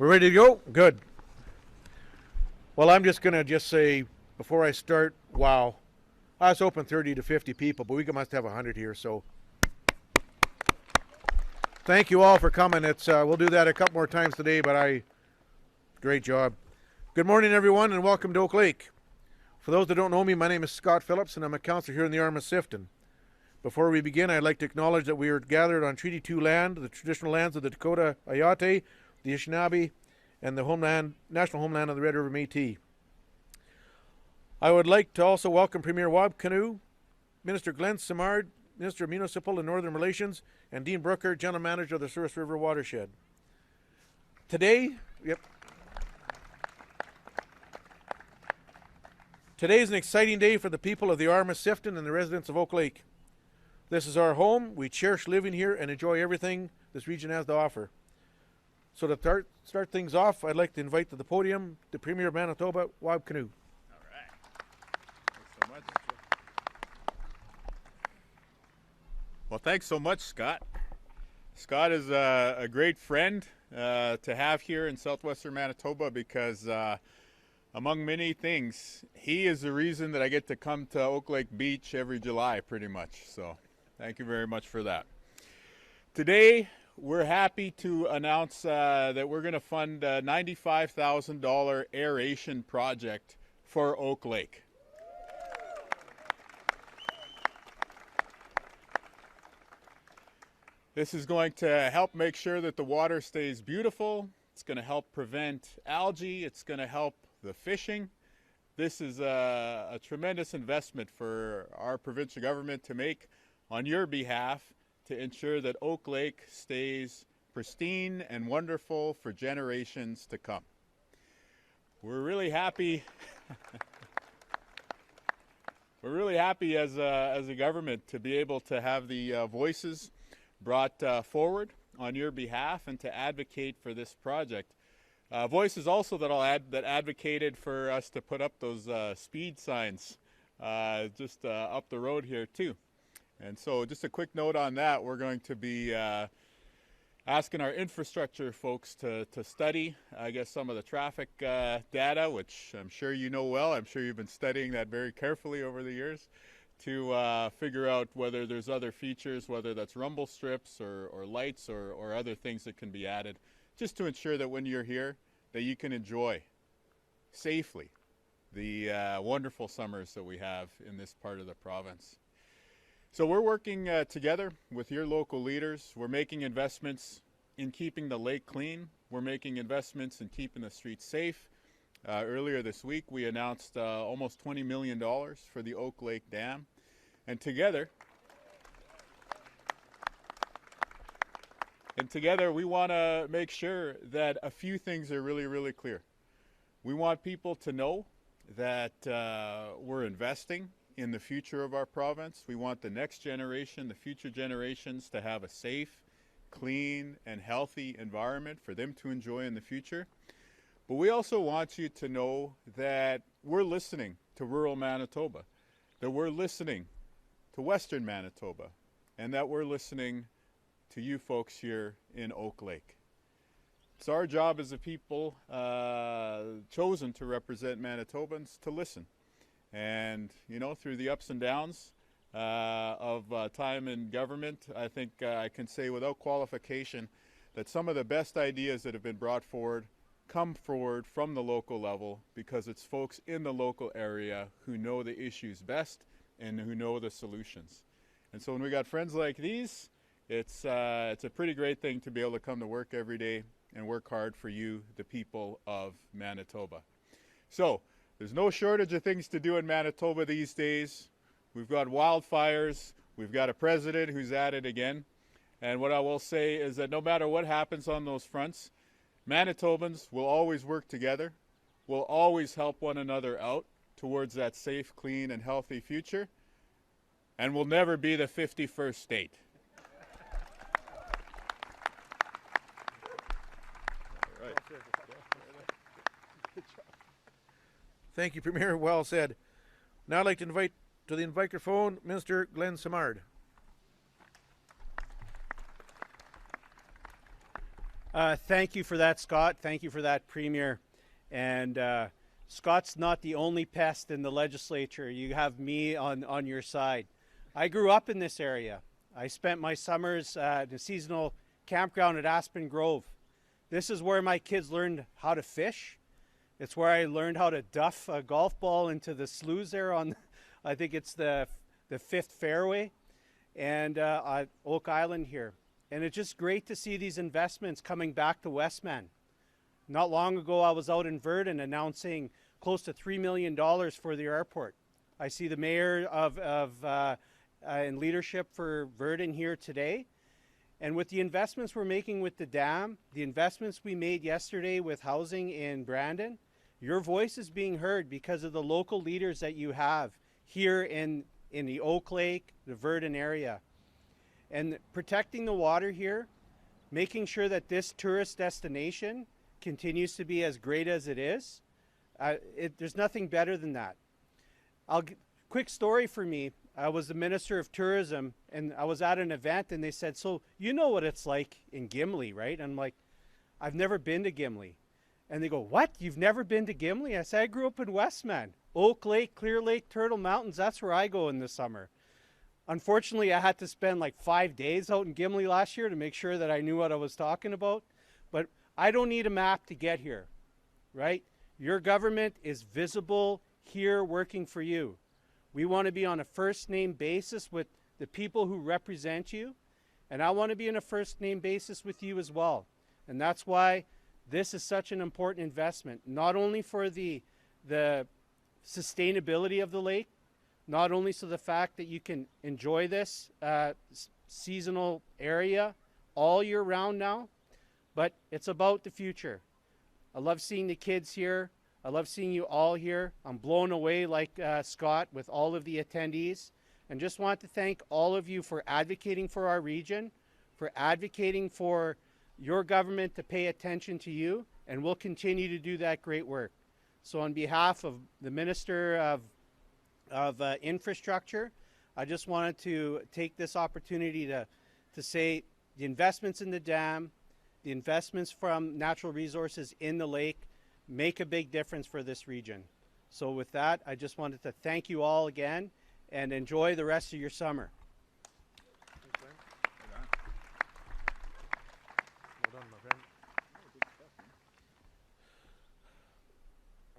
We're ready to go? Good. Well, I'm just going to say, before I start, wow. I was hoping 30 to 50 people, but we must have 100 here, so thank you all for coming. We'll do that a couple more times today, but great job. Good morning, everyone, and welcome to Oak Lake. For those that don't know me, my name is Scott Phillips, and I'm a councillor here in the Arm of Sifton. Before we begin, I'd like to acknowledge that we are gathered on Treaty 2 land, the traditional lands of the Dakota Ayate, the Anishinaabe, and the national homeland of the Red River Métis. I would like to also welcome Premier Wab Kinew, Minister Glen, Simard, Minister of Municipal and Northern Relations, and Dean Brooker, General Manager of the Souris River Watershed. Today is an exciting day for the people of the Arm of Sifton and the residents of Oak Lake. This is our home. We cherish living here and enjoy everything this region has to offer. So to start things off, I'd like to invite to the podium the Premier of Manitoba, Wab Kinew. All right. Thanks so much. Well, thanks so much, Scott. Scott is a great friend to have here in southwestern Manitoba because among many things, he is the reason that I get to come to Oak Lake Beach every July pretty much. So thank you very much for that. Today, we're happy to announce that we're going to fund a $95,000 aeration project for Oak Lake. This is going to help make sure that the water stays beautiful. It's going to help prevent algae. It's going to help the fishing. This is a tremendous investment for our provincial government to make on your behalf to ensure that Oak Lake stays pristine and wonderful for generations to come. We're really happy. We're really happy as a government to be able to have the voices brought forward on your behalf and to advocate for this project. Voices also that advocated for us to put up those speed signs just up the road here too. And so just a quick note on that, we're going to be asking our infrastructure folks to study, I guess, some of the traffic data, which I'm sure you know well. I'm sure you've been studying that very carefully over the years to figure out whether there's other features, whether that's rumble strips or lights or other things that can be added, just to ensure that when you're here, that you can enjoy safely the wonderful summers that we have in this part of the province. So we're working together with your local leaders. We're making investments in keeping the lake clean. We're making investments in keeping the streets safe. Earlier this week, we announced almost $20 million for the Oak Lake Dam. And together we want to make sure that a few things are really, really clear. We want people to know that we're investing in the future of our province. We want the next generation, the future generations, to have a safe, clean, and healthy environment for them to enjoy in the future. But we also want you to know that we're listening to rural Manitoba, that we're listening to western Manitoba, and that we're listening to you folks here in Oak Lake. It's our job as a people chosen to represent Manitobans to listen. And, you know, through the ups and downs of time in government, I think I can say without qualification that some of the best ideas that have been brought forward come forward from the local level because it's folks in the local area who know the issues best and who know the solutions. And so when we got friends like these, it's a pretty great thing to be able to come to work every day and work hard for you, the people of Manitoba. So, there's no shortage of things to do in Manitoba these days. We've got wildfires. We've got a president who's at it again. And what I will say is that no matter what happens on those fronts, Manitobans will always work together. We'll always help one another out towards that safe, clean, and healthy future. And we'll never be the 51st state. All right. Thank you, Premier. Well said. Now I'd like to invite to the microphone Minister Glen Simard. Thank you for that, Scott. Thank you for that, Premier. And Scott's not the only pest in the legislature. You have me on your side. I grew up in this area. I spent my summers at a seasonal campground at Aspen Grove. This is where my kids learned how to fish. It's where I learned how to duff a golf ball into the sloughs there on, I think it's the fifth fairway, and Oak Island here. And it's just great to see these investments coming back to Westman. Not long ago, I was out in Virden announcing close to $3 million for the airport. I see the mayor in leadership for Virden here today. And with the investments we're making with the dam, the investments we made yesterday with housing in Brandon, your voice is being heard because of the local leaders that you have here in the Oak Lake, the Virden area. And protecting the water here, making sure that this tourist destination continues to be as great as it is, there's nothing better than that. Quick story for me. I was the Minister of Tourism, and I was at an event, and they said, so you know what it's like in Gimli, right? And I'm like, I've never been to Gimli. And they go, what? You've never been to Gimli? I said, I grew up in Westman. Oak Lake, Clear Lake, Turtle Mountains, that's where I go in the summer. Unfortunately, I had to spend like 5 days out in Gimli last year to make sure that I knew what I was talking about. But I don't need a map to get here, right? Your government is visible here working for you. We want to be on a first name basis with the people who represent you. And I want to be on a first name basis with you as well. And that's why this is such an important investment, not only for the sustainability of the lake, not only so the fact that you can enjoy this seasonal area all year round now, but it's about the future. I love seeing the kids here. I love seeing you all here. I'm blown away like Scott with all of the attendees, and just want to thank all of you for advocating for our region, for advocating for your government to pay attention to you, and we'll continue to do that great work. So on behalf of the Minister of Infrastructure, I just wanted to take this opportunity to say the investments in the dam, the investments from natural resources in the lake make a big difference for this region. So with that, I just wanted to thank you all again and enjoy the rest of your summer. Well done, my friend.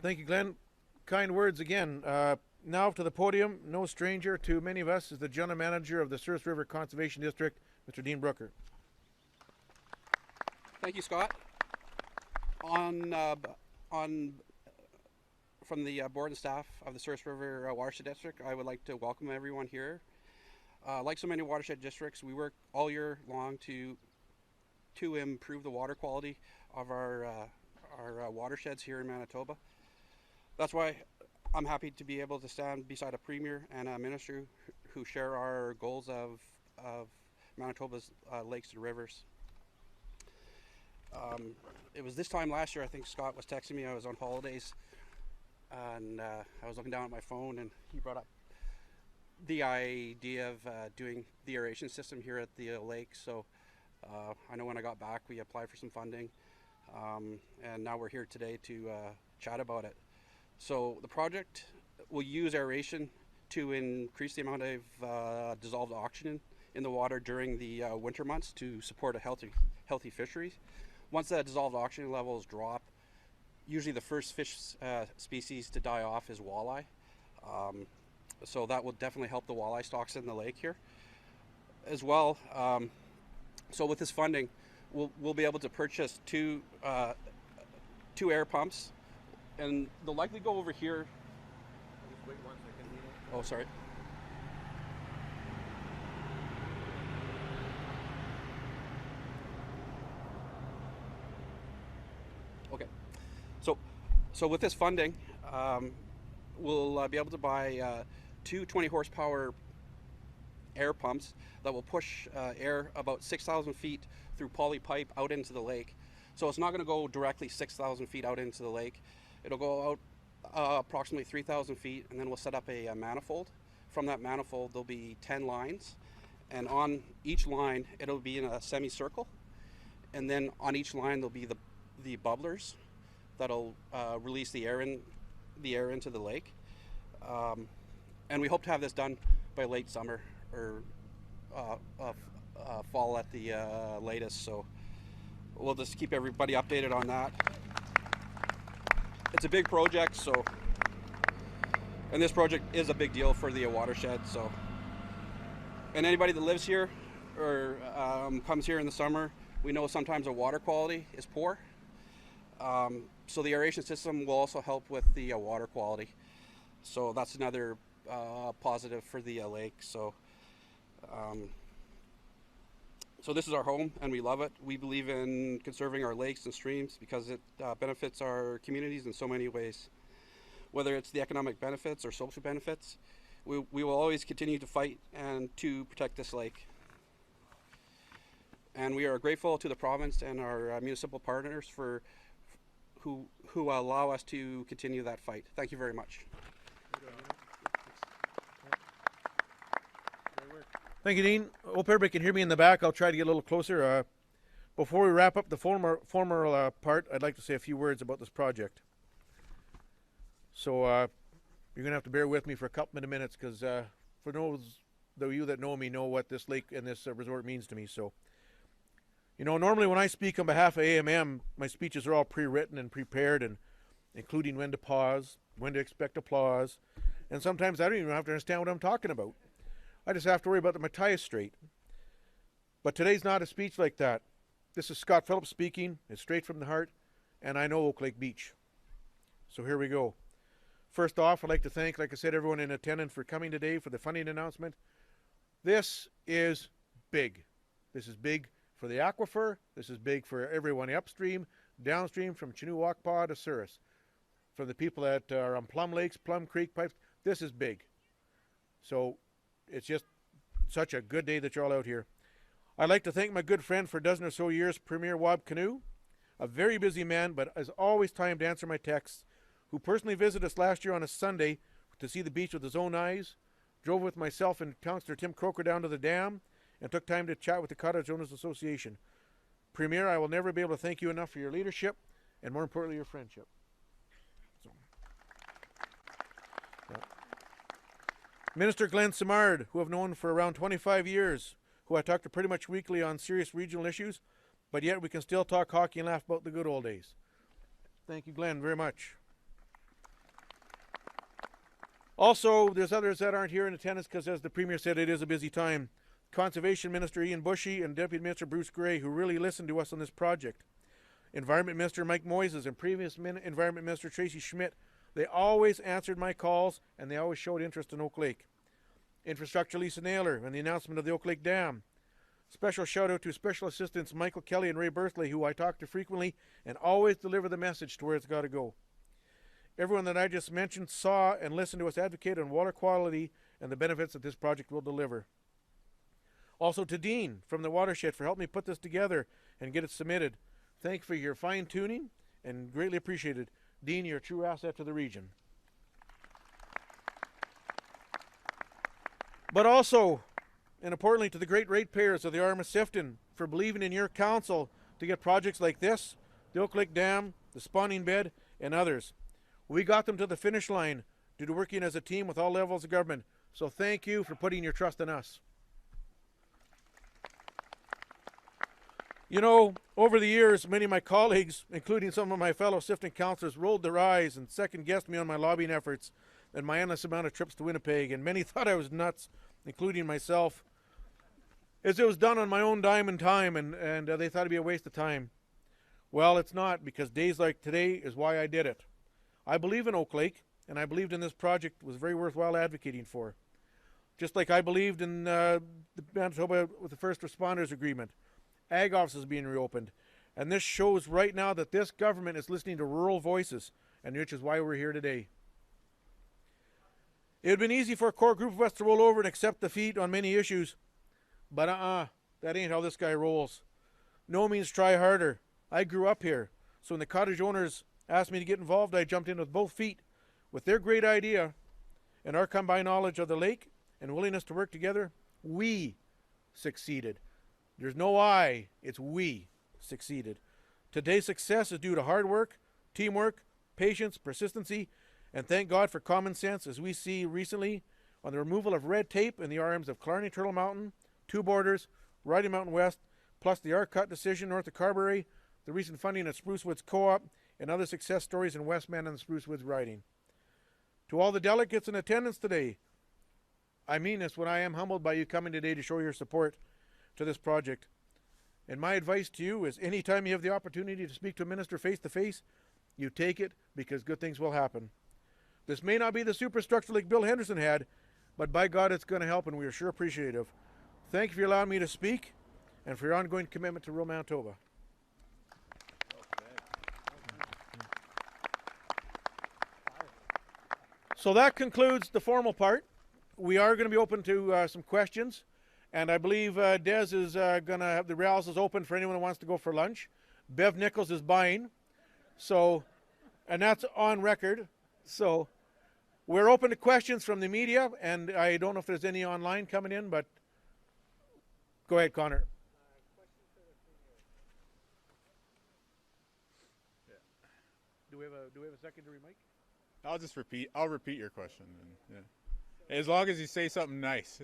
Thank you, Glenn. Kind words again. Now to the podium, no stranger to many of us, is the General Manager of the Souris River Conservation District, Mr. Dean Brooker. Thank you, Scott. From the board and staff of the Souris River Watershed District, I would like to welcome everyone here. Like so many watershed districts, we work all year long to improve the water quality of our watersheds here in Manitoba. That's why I'm happy to be able to stand beside a Premier and a Minister who share our goals of Manitoba's lakes and rivers. It was this time last year, I think Scott was texting me, I was on holidays, and I was looking down at my phone, and he brought up the idea of doing the aeration system here at the lake. So I know when I got back, we applied for some funding, and now we're here today to chat about it. So the project will use aeration to increase the amount of dissolved oxygen in the water during the winter months to support a healthy fisheries. Once the dissolved oxygen levels drop, usually the first fish species to die off is walleye. So that will definitely help the walleye stocks in the lake here as well. So with this funding, we'll be able to purchase two air pumps, and they'll likely go over here. Just wait 1 second. Oh, sorry. Okay, so with this funding, we'll be able to buy two 20 horsepower air pumps that will push air about 6,000 feet through poly pipe out into the lake. So it's not going to go directly 6,000 feet out into the lake. It'll go out approximately 3,000 feet, and then we'll set up a manifold. From that manifold, there'll be 10 lines, and on each line, it'll be in a semicircle. and then on each line there'll be the bubblers that'll release the air into the lake. And we hope to have this done by late summer or fall at the latest. So we'll just keep everybody updated on that. It's a big project, and this project is a big deal for the watershed. So, and anybody that lives here or comes here in the summer, we know sometimes the water quality is poor. So the aeration system will also help with the water quality. So that's another positive for the lake. So this is our home and we love it. We believe in conserving our lakes and streams because it benefits our communities in so many ways. Whether it's the economic benefits or social benefits, we will always continue to fight and to protect this lake. And we are grateful to the province and our municipal partners for who allow us to continue that fight. Thank you very much. Thank you, Dean. Hope everybody can hear me in the back. I'll try to get a little closer. Before we wrap up the formal part, I'd like to say a few words about this project. So you're going to have to bear with me for a couple of minutes because for those of you that know me know what this lake and this resort means to me. So, you know, normally when I speak on behalf of AMM, my speeches are all pre-written and prepared, and including when to pause, when to expect applause, and sometimes I don't even have to understand what I'm talking about. I just have to worry about that my tie is straight. But today's not a speech like that. This is Scott Phillips speaking. It's straight from the heart, and I know Oak Lake Beach. So here we go. First off, I'd like to thank, like I said, everyone in attendance for coming today for the funding announcement. This is big. This is big for the aquifer. This is big for everyone upstream, downstream, from Kinew to Souris. For the people that are on Plum Lakes, Plum Creek pipes, this is big. So it's just such a good day that you're all out here. I'd like to thank my good friend for a dozen or so years, Premier Wab Kinew, a very busy man, but has always time to answer my texts, who personally visited us last year on a Sunday to see the beach with his own eyes, drove with myself and Councillor Tim Croker down to the dam, and took time to chat with the Cottage Owners Association. Premier, I will never be able to thank you enough for your leadership, and more importantly, your friendship. Minister Glen Simard, who I've known for around 25 years, who I talk to pretty much weekly on serious regional issues, but yet we can still talk hockey and laugh about the good old days. Thank you, Glen, very much. Also, there's others that aren't here in attendance because, as the Premier said, it is a busy time. Conservation Minister Ian Bushy and Deputy Minister Bruce Gray, who really listened to us on this project. Environment Minister Mike Moises and previous Environment Minister Tracy Schmidt, they always answered my calls and they always showed interest in Oak Lake. Infrastructure Lisa Naylor and the announcement of the Oak Lake Dam. Special shout out to Special Assistants Michael Kelly and Ray Berthley, who I talk to frequently and always deliver the message to where it's got to go. Everyone that I just mentioned saw and listened to us advocate on water quality and the benefits that this project will deliver. Also to Dean from the Watershed for helping me put this together and get it submitted. Thank you for your fine tuning and greatly appreciated. Dean, you're a true asset to the region. But also, and importantly, to the great ratepayers of the Arm of Sifton for believing in your council to get projects like this, the Oak Lake Dam, the spawning bed, and others. We got them to the finish line due to working as a team with all levels of government. So thank you for putting your trust in us. You know, over the years, many of my colleagues, including some of my fellow Sifton councillors, rolled their eyes and second-guessed me on my lobbying efforts and my endless amount of trips to Winnipeg, and many thought I was nuts, including myself, as it was done on my own dime and time, and they thought it'd be a waste of time. Well, it's not, because days like today is why I did it. I believe in Oak Lake, and I believed in this project was very worthwhile advocating for. Just like I believed in the Manitoba with the First Responders Agreement. Ag offices being reopened. And this shows right now that this government is listening to rural voices, and which is why we're here today. It would have been easy for a core group of us to roll over and accept defeat on many issues, but that ain't how this guy rolls. No means try harder. I grew up here, so when the cottage owners asked me to get involved, I jumped in with both feet. With their great idea and our combined knowledge of the lake and willingness to work together, we succeeded. There's no I, it's we. succeeded. Today's success is due to hard work, teamwork, patience, persistency, and thank God for common sense, as we see recently on the removal of red tape in the RMs of Killarney Turtle Mountain, Two Borders, Riding Mountain West, plus the Arcot decision north of Carberry, the recent funding of Spruce Woods Co-op, and other success stories in Westman and Spruce Woods riding. To all the delegates in attendance today, I mean this when I am humbled by you coming today to show your support to this project. And my advice to you is anytime you have the opportunity to speak to a minister face to face, you take it, because good things will happen. This may not be the superstructure like Bill Henderson had, but by God it's going to help, and we are sure appreciative. Thank you for allowing me to speak and for your ongoing commitment to rural Manitoba. So that concludes the formal part. We are going to be open to some questions, and I believe Des is going to have the Real's open for anyone who wants to go for lunch. Bev Nichols is buying, so, and that's on record. So we're open to questions from the media, and I don't know if there's any online coming in, but go ahead, Connor. Do we have a secondary mic? I'll repeat your question. Then, yeah. As long as you say something nice.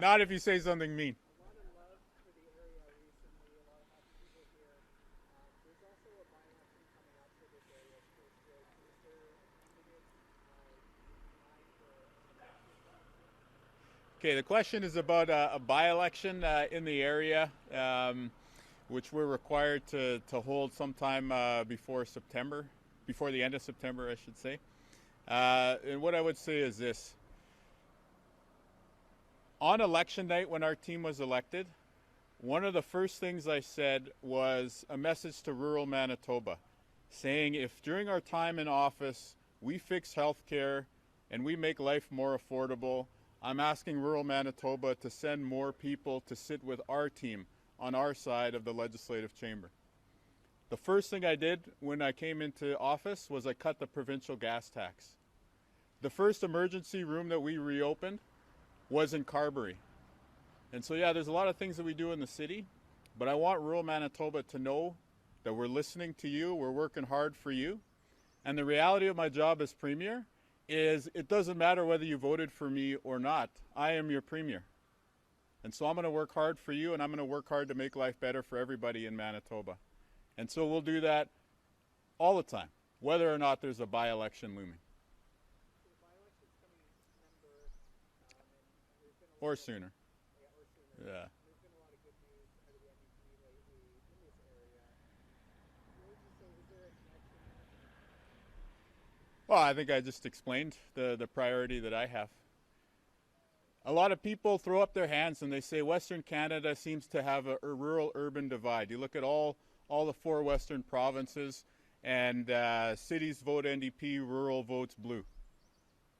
Not if you say something mean. Okay, the question is about a by-election in the area, which we're required to hold sometime before the end of September, I should say. And what I would say is this. On election night, when our team was elected, one of the first things I said was a message to rural Manitoba, saying if during our time in office we fix healthcare and we make life more affordable, I'm asking rural Manitoba to send more people to sit with our team on our side of the legislative chamber. The first thing I did when I came into office was I cut the provincial gas tax. The first emergency room that we reopened was in Carberry. And so yeah, there's a lot of things that we do in the city, but I want rural Manitoba to know that we're listening to you, we're working hard for you. And the reality of my job as Premier is it doesn't matter whether you voted for me or not, I am your Premier. And so I'm going to work hard for you, and I'm going to work hard to make life better for everybody in Manitoba. And so we'll do that all the time, whether or not there's a by-election looming. Or sooner. Yeah. Well, I think I just explained the priority that I have. A lot of people throw up their hands and they say Western Canada seems to have a rural-urban divide. You look at all the 4 Western provinces, and cities vote NDP, rural votes blue.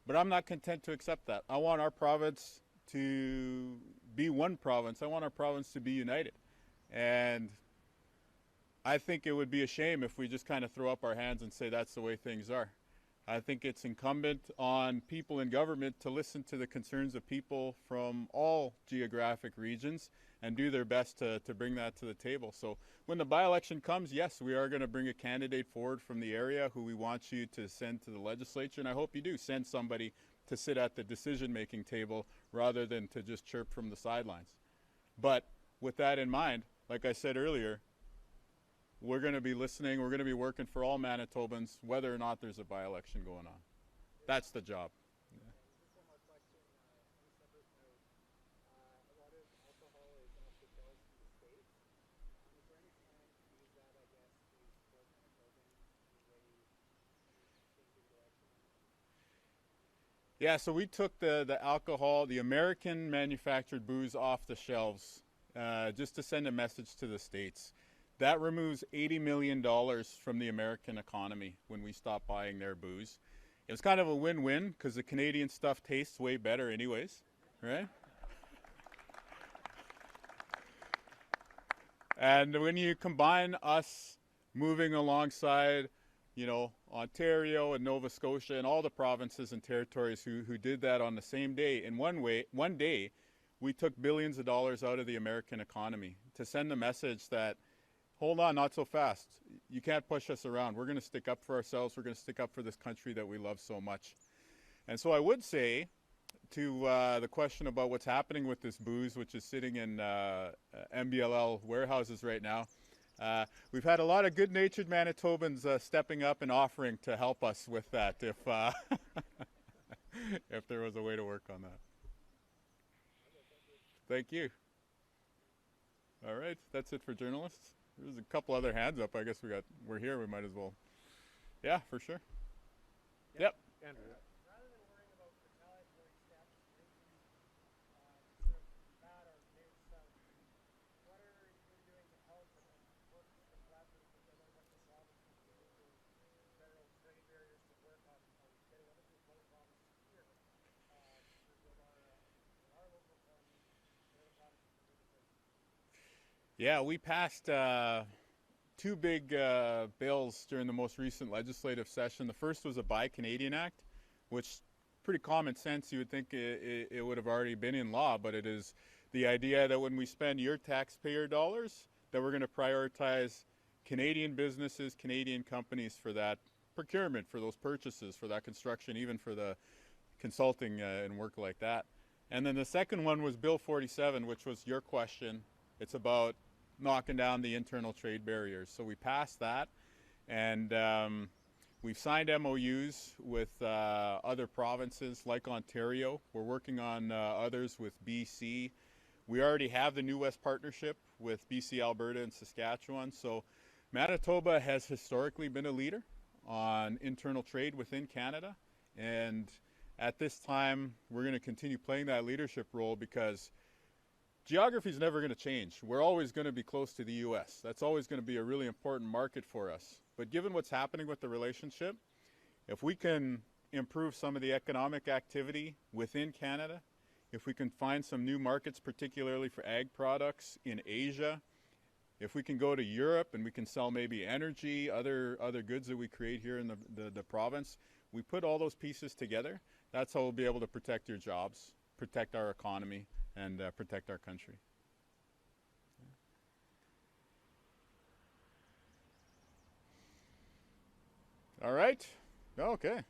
But I'm not content to accept that. I want our province to be one province. I want our province to be united. And I think it would be a shame if we just kind of throw up our hands and say that's the way things are. I think it's incumbent on people in government to listen to the concerns of people from all geographic regions and do their best to bring that to the table. So when the by-election comes, yes, we are going to bring a candidate forward from the area who we want you to send to the legislature, and I hope you do send somebody to sit at the decision-making table rather than to just chirp from the sidelines. But with that in mind, like I said earlier, we're going to be listening, we're going to be working for all Manitobans, whether or not there's a by-election going on. That's the job. Yeah. Yeah, so we took the alcohol, the American manufactured booze off the shelves just to send a message to the States. That removes $80 million from the American economy when we stop buying their booze. It was kind of a win-win because the Canadian stuff tastes way better anyways, right? And when you combine us moving alongside, you know, Ontario and Nova Scotia and all the provinces and territories who did that on the same day, in one day, we took billions of dollars out of the American economy to send the message that hold on, not so fast. You can't push us around. We're going to stick up for ourselves. We're going to stick up for this country that we love so much. And so I would say to the question about what's happening with this booze, which is sitting in MBLL warehouses right now, we've had a lot of good-natured Manitobans stepping up and offering to help us with that if, if there was a way to work on that. Thank you. All right, that's it for journalists. There's a couple other hands up. I guess we're here. We might as well. Yeah, for sure. Yep. Andrew. Rather than worrying about retaliatory steps, maybe sort of bat our neighbors south, what are you doing to help and work with the collaborative with other Western provinces to remove federal trade barriers to work on getting other people in provinces here to build our local economy and other provinces to do the same? Yeah, we passed two big bills during the most recent legislative session. The first was a Buy Canadian Act, which pretty common sense. You would think it would have already been in law, but it is the idea that when we spend your taxpayer dollars, that we're going to prioritize Canadian businesses, Canadian companies for that procurement, for those purchases, for that construction, even for the consulting and work like that. And then the second one was Bill 47, which was your question. It's about knocking down the internal trade barriers. So we passed that, and we've signed MOUs with other provinces like Ontario. We're working on others with BC. We already have the New West Partnership with BC, Alberta, and Saskatchewan. So Manitoba has historically been a leader on internal trade within Canada, and at this time we're going to continue playing that leadership role because geography is never going to change. We're always going to be close to the U.S. That's always going to be a really important market for us. But given what's happening with the relationship, if we can improve some of the economic activity within Canada, if we can find some new markets, particularly for ag products in Asia, if we can go to Europe and we can sell maybe energy, other goods that we create here in the province, we put all those pieces together, that's how we'll be able to protect your jobs, protect our economy, and protect our country. All right. Okay.